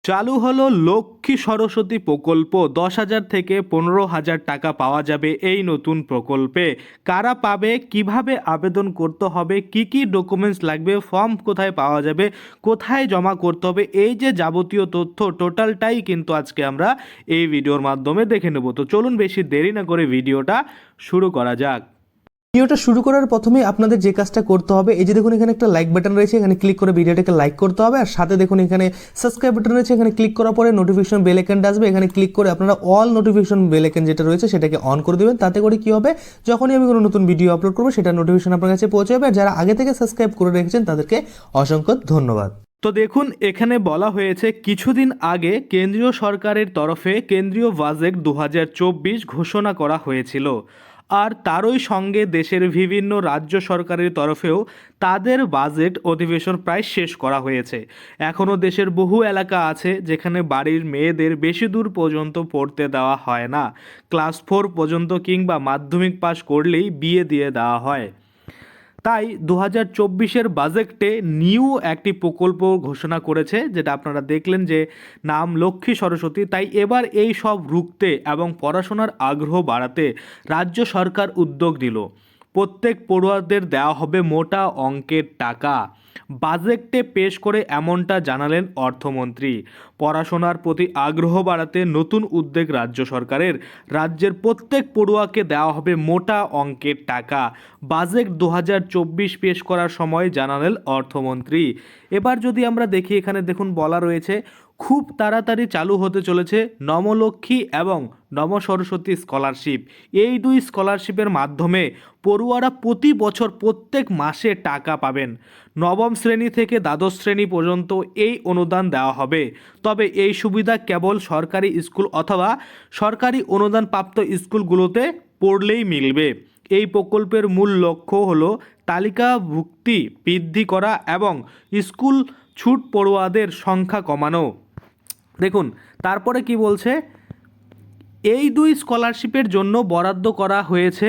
চালু হলো লক্ষ্মী সরস্বতী প্রকল্প। 10,000 থেকে 15,000 টাকা পাওয়া যাবে এই নতুন প্রকল্পে। কারা পাবে, কিভাবে আবেদন করতে হবে, কি কি ডকুমেন্টস লাগবে, ফর্ম কোথায় পাওয়া যাবে, কোথায় জমা করতে হবে, এই যে যাবতীয় তথ্য টোটালটাই কিন্তু আজকে আমরা এই ভিডিওর মাধ্যমে দেখে নেব। তো চলুন বেশি দেরি না করে ভিডিওটা শুরু করা যাক। ভিডিওটা শুরু করার প্রথমে আপনাদের যে কাজটা করতে হবে, এই যে দেখুন এখানে একটা লাইক বাটন রয়েছে, এখানে ক্লিক করে ভিডিওটাকে লাইক করতে হবে। আর সাথে দেখুন এখানে সাবস্ক্রাইব বাটন রয়েছে, এখানে ক্লিক করার পরে নোটিফিকেশন বেল আইকনটা আসবে, এখানে ক্লিক করে আপনারা অল নোটিফিকেশন বেল আইকন যেটা রয়েছে সেটাকে অন করে দেবেন। তাতে করে কি হবে, যখনই আমি কোনো নতুন ভিডিও আপলোড করবো সেটা নোটিফিকেশন আপনার কাছে পৌঁছে যাবে। আর যারা আগে থেকে সাবস্ক্রাইব করে রেখেছেন তাদেরকে অসংখ্য ধন্যবাদ। তো দেখুন এখানে বলা হয়েছে কিছুদিন আগে কেন্দ্রীয় সরকারের তরফে কেন্দ্রীয় বাজেট 2024 ঘোষণা করা হয়েছিল। আর তারই সঙ্গে দেশের বিভিন্ন রাজ্য সরকারের তরফেও তাদের বাজেট অধিবেশন প্রায় শেষ করা হয়েছে। এখনও দেশের বহু এলাকা আছে যেখানে বাড়ির মেয়েদের বেশি দূর পর্যন্ত পড়তে দেওয়া হয় না। ক্লাস 4 পর্যন্ত কিংবা মাধ্যমিক পাশ করলেই বিয়ে দিয়ে দেওয়া হয়। তাই 2024-এর বাজেটে নিউ একটি প্রকল্প ঘোষণা করেছে, যেটা আপনারা দেখলেন যে নাম লক্ষ্মী সরস্বতী। তাই এবার এই সব রুখতে এবং পড়াশোনার আগ্রহ বাড়াতে রাজ্য সরকার উদ্যোগ নিল। প্রত্যেক পড়ুয়াদের দেওয়া হবে মোটা অঙ্কের টাকা। বাজেটে পেশ করে এমনটা জানালেন অর্থমন্ত্রী। পড়াশোনার প্রতি আগ্রহ বাড়াতে নতুন উদ্যোগ রাজ্য সরকারের। রাজ্যের প্রত্যেক পড়ুয়াকে দেওয়া হবে মোটা অঙ্কের টাকা। বাজেট 2024 পেশ করার সময় জানালেন অর্থমন্ত্রী। এবার যদি আমরা দেখি, এখানে দেখুন বলা রয়েছে খুব তাড়াতাড়ি চালু হতে চলেছে নমলক্ষ্মী এবং নম সরস্বতী স্কলারশিপ। এই দুই স্কলারশিপের মাধ্যমে পড়ুয়ারা প্রতি বছর প্রত্যেক মাসে টাকা পাবেন। নবম শ্রেণী থেকে দ্বাদশ শ্রেণী পর্যন্ত এই অনুদান দেওয়া হবে। তবে এই সুবিধা কেবল সরকারি স্কুল অথবা সরকারি অনুদানপ্রাপ্ত স্কুলগুলোতে পড়লেই মিলবে। এই প্রকল্পের মূল লক্ষ্য হলো তালিকাভুক্তি বৃদ্ধি করা এবং স্কুল ছুট পড়ুয়াদের সংখ্যা কমানো। দেখুন তারপরে কি বলছে, এই দুই স্কলারশিপের জন্য বরাদ্দ করা হয়েছে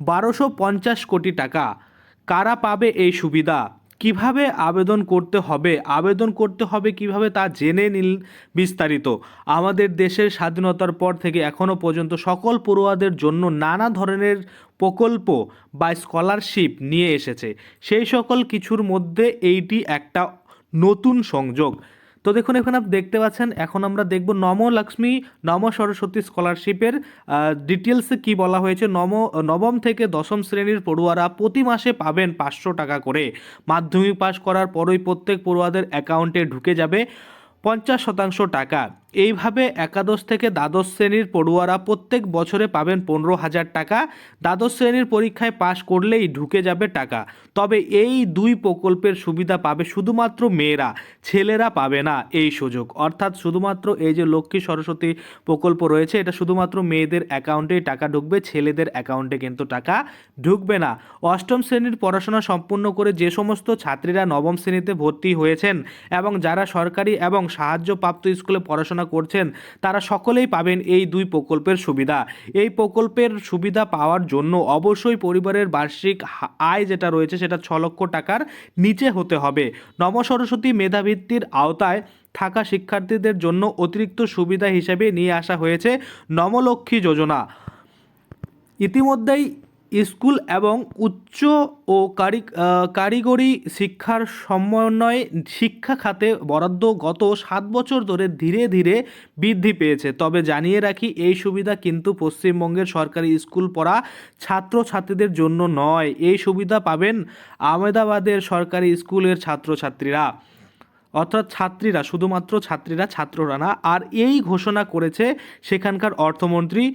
1250 কোটি টাকা। কারা পাবে এই সুবিধা, কিভাবে আবেদন করতে হবে, কিভাবে তা জেনে নিন বিস্তারিত। আমাদের দেশের স্বাধীনতার পর থেকে এখনও পর্যন্ত সকল পড়ুয়াদের জন্য নানা ধরনের প্রকল্প বা স্কলারশিপ নিয়ে এসেছে। সেই সকল কিছুর মধ্যে এইটি একটা নতুন সংযোগ। তো দেখুন এখানে আপনি দেখতে পাচ্ছেন, এখন আমরা দেখব নমলক্ষ্মী নম সরস্বতী স্কলারশিপের ডিটেলসে কি বলা হয়েছে। নবম থেকে দশম শ্রেণীর পড়ুয়ারা প্রতি মাসে পাবেন 500 টাকা করে। মাধ্যমিক পাশ করার পরই প্রত্যেক পড়ুয়াদের অ্যাকাউন্টে ঢুকে যাবে 50% টাকা। এইভাবে একাদশ থেকে দ্বাদশ শ্রেণীর পড়ুয়ারা প্রত্যেক বছরে পাবেন 15,000 টাকা। দ্বাদশ শ্রেণীর পরীক্ষায় পাশ করলেই ঢুকে যাবে টাকা। তবে এই দুই প্রকল্পের সুবিধা পাবে শুধুমাত্র মেয়েরা, ছেলেরা পাবে না এই সুযোগ। অর্থাৎ শুধুমাত্র এই যে লক্ষ্মী সরস্বতী প্রকল্প রয়েছে, এটা শুধুমাত্র মেয়েদের অ্যাকাউন্টেই টাকা ঢুকবে, ছেলেদের অ্যাকাউন্টে কিন্তু টাকা ঢুকবে না। অষ্টম শ্রেণীর পড়াশোনা সম্পূর্ণ করে যে সমস্ত ছাত্রীরা নবম শ্রেণীতে ভর্তি হয়েছেন এবং যারা সরকারি এবং সাহায্যপ্রাপ্ত স্কুলে পড়াশোনা করছেন, তারা সকলেই পাবেন এই দুই প্রকল্পের সুবিধা। এই প্রকল্পের সুবিধা পাওয়ার জন্য অবশ্যই পরিবারের বার্ষিক আয় যেটা রয়েছে সেটা 6 লক্ষ টাকার নিচে হতে হবে। নম সরস্বতী মেধাবৃত্তির আওতায় থাকা শিক্ষার্থীদের জন্য অতিরিক্ত সুবিধা হিসেবে নিয়ে আসা হয়েছে নমলক্ষ্মী যোজনা। ইতিমধ্যেই স্কুল এবং উচ্চ ও কারিগরি শিক্ষার সমন্বয়ে শিক্ষা খাতে বরাদ্দ গত 7 বছর ধরে ধীরে ধীরে বৃদ্ধি পেয়েছে। তবে জানিয়ে রাখি, এই সুবিধা কিন্তু পশ্চিমবঙ্গের সরকারি স্কুল পড়া ছাত্রছাত্রীদের জন্য নয়। এই সুবিধা পাবেন আহমেদাবাদের সরকারি স্কুলের ছাত্রছাত্রীরা, অর্থাৎ ছাত্রীরা, শুধুমাত্র ছাত্রীরা, ছাত্ররা না। আর এই ঘোষণা করেছে সেখানকার অর্থমন্ত্রী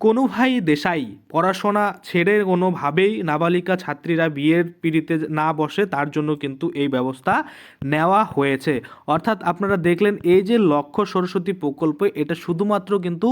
কনুভাই দেশাই। পড়াশোনা ছেড়ে কোনোভাবেই নাবালিকা ছাত্রীরা বিয়ের পিঁড়িতে না বসে, তার জন্য কিন্তু এই ব্যবস্থা নেওয়া হয়েছে। অর্থাৎ আপনারা দেখলেন এই যে লক্ষ্য সরস্বতী প্রকল্প, এটা শুধুমাত্র কিন্তু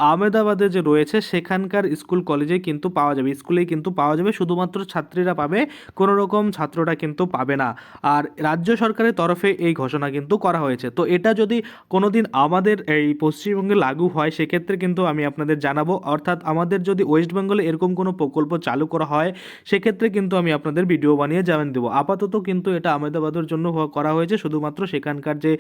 আহমেদাবাদে যে রয়েছে সেখানকার স্কুল কলেজে কিন্তু পাওয়া যাবে, স্কুলেই কিন্তু পাওয়া যাবে, শুধুমাত্র ছাত্রীরা পাবে, কোনো রকম ছাত্ররা কিন্তু পাবে না। আর রাজ্য সরকারের তরফে এই ঘোষণা কিন্তু করা হয়েছে। তো এটা যদি কোনোদিন আমাদের এই পশ্চিমবঙ্গে লাগু হয়, সেক্ষেত্রে কিন্তু আমি আপনাদের জানাবো। অর্থাৎ আমাদের যদি ওয়েস্ট বেঙ্গলে এরকম কোনো প্রকল্প চালু করা হয় সেক্ষেত্রে কিন্তু আমি আপনাদের ভিডিও বানিয়ে জানান দেবো। আপাতত কিন্তু এটা আহমেদাবাদের জন্য করা হয়েছে, শুধুমাত্র সেখানকার যে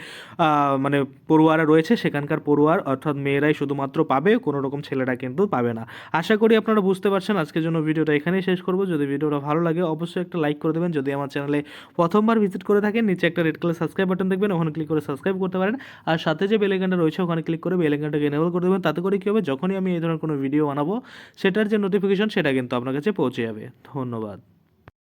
মানে পড়ুয়ারা রয়েছে সেখানকার পড়ুয়ার অর্থাৎ মেয়েরাই শুধুমাত্র পাবে, কোনো রকম ছেলেরা কিন্তু পাবে না। আশা করি আপনারা বুঝতে পারছেন। আজকের জন্য ভিডিওটা এখানেই শেষ করব। যদি ভিডিওটা ভালো লাগে অবশ্যই একটা লাইক করে দেবেন। যদি আমার চ্যানেলে প্রথমবার ভিজিট করে থাকেন নিচে একটা রেড কালার সাবস্ক্রাইব বাটন দেখবেন, ওখানে ক্লিক করে সাবস্ক্রাইব করতে পারেন। আর সাথে যে বেল আইকনটা রয়েছে ওখানে ক্লিক করে বেল আইকনটাকে এনেবল করে দেবেন। তাতে করে কী হবে, যখনই আমি এই ধরনের কোনো ভিডিও বানাবো সেটার যে নোটিফিকেশন সেটা কিন্তু আপনার কাছে পৌঁছে যাবে। ধন্যবাদ।